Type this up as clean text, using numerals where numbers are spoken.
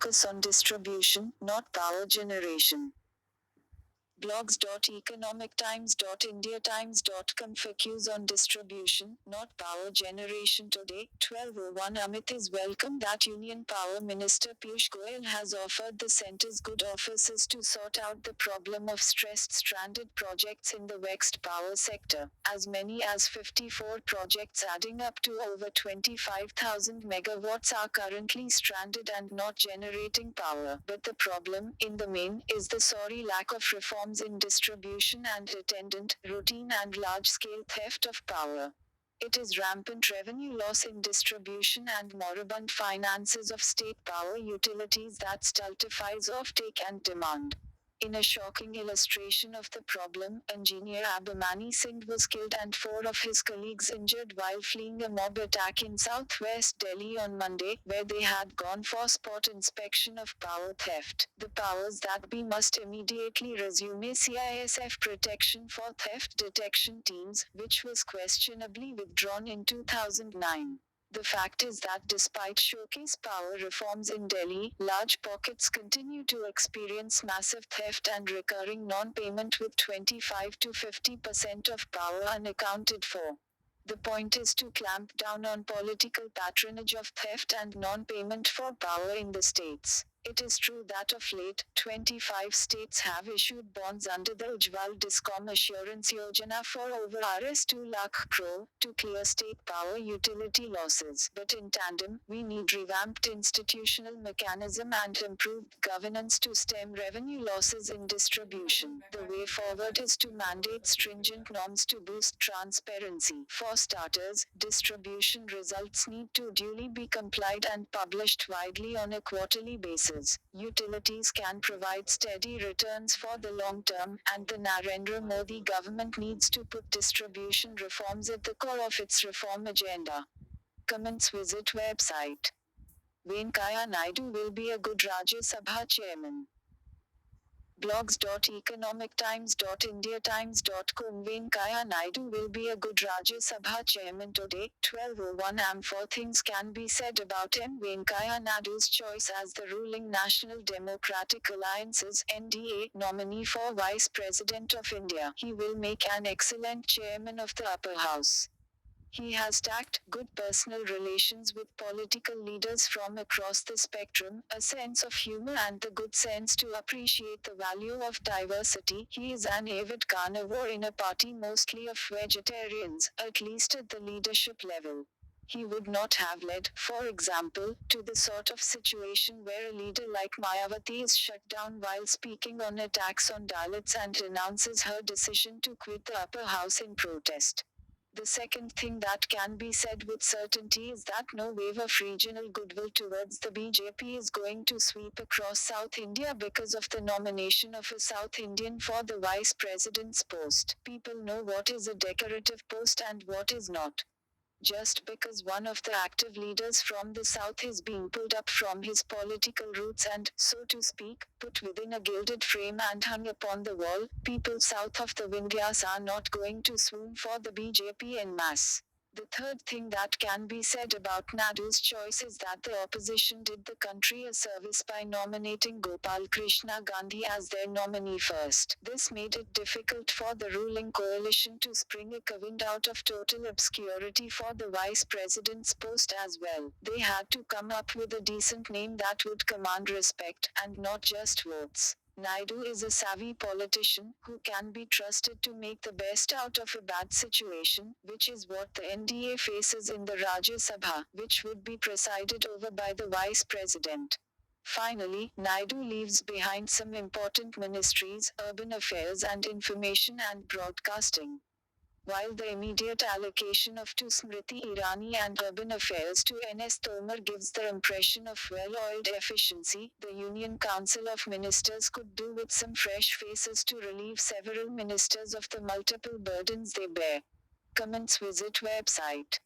focus on distribution, not power generation. Blogs.economictimes.indiatimes.com focus on distribution, not power generation. Today, 12:01 Amit is welcome that Union Power Minister Piyush Goyal has offered the centre's good offices to sort out the problem of stressed stranded projects in the vexed power sector. As many as 54 projects adding up to over 25,000 megawatts are currently stranded and not generating power. But the problem, in the main, is the sorry lack of reforms in distribution and attendant, routine and large-scale theft of power. It is rampant revenue loss in distribution and moribund finances of state power utilities that stultifies offtake and demand. In a shocking illustration of the problem, engineer Abhimani Singh was killed and 4 of his colleagues injured while fleeing a mob attack in southwest Delhi on Monday, where they had gone for spot inspection of power theft. The powers that be must immediately resume CISF protection for theft detection teams, which was questionably withdrawn in 2009. The fact is that despite showcase power reforms in Delhi, large pockets continue to experience massive theft and recurring non-payment with 25 to 50% of power unaccounted for. The point is to clamp down on political patronage of theft and non-payment for power in the states. It is true that of late, 25 states have issued bonds under the Ujjwal Discom Assurance Yojana for over Rs 2 lakh crore to clear state power utility losses. But in tandem, we need revamped institutional mechanism and improved governance to stem revenue losses in distribution. The way forward is to mandate stringent norms to boost transparency. For starters, distribution results need to duly be complied and published widely on a quarterly basis. Utilities can provide steady returns for the long term, and the Narendra Modi government needs to put distribution reforms at the core of its reform agenda. Comments. Visit website. Venkaiah Naidu will be a good Rajya Sabha chairman. Blogs.economictimes.indiatimes.com Venkaiah Naidu will be a good Rajya Sabha chairman today, 12:01 am. 4 things can be said about M. Venkaiah Naidu's choice as the ruling National Democratic Alliance's NDA nominee for Vice President of India. He will make an excellent chairman of the upper house. He has tact, good personal relations with political leaders from across the spectrum, a sense of humor and the good sense to appreciate the value of diversity. He is an avid carnivore in a party mostly of vegetarians, at least at the leadership level. He would not have led, for example, to the sort of situation where a leader like Mayawati is shut down while speaking on attacks on Dalits and announces her decision to quit the upper house in protest. The second thing that can be said with certainty is that no wave of regional goodwill towards the BJP is going to sweep across South India because of the nomination of a South Indian for the vice president's post. People know what is a decorative post and what is not. Just because one of the active leaders from the south is being pulled up from his political roots and, so to speak, put within a gilded frame and hung upon the wall, people south of the Vindhyas are not going to swoon for the BJP en masse. The third thing that can be said about Naidu's choice is that the opposition did the country a service by nominating Gopal Krishna Gandhi as their nominee first. This made it difficult for the ruling coalition to spring a Kovind out of total obscurity for the vice president's post as well. They had to come up with a decent name that would command respect, and not just votes. Naidu is a savvy politician, who can be trusted to make the best out of a bad situation, which is what the NDA faces in the Rajya Sabha, which would be presided over by the Vice President. Finally, Naidu leaves behind some important ministries, urban affairs and information and broadcasting. While the immediate allocation of to Smriti Irani and urban affairs to N.S. Tomar gives the impression of well-oiled efficiency, the Union Council of Ministers could do with some fresh faces to relieve several ministers of the multiple burdens they bear. Comments. Visit website.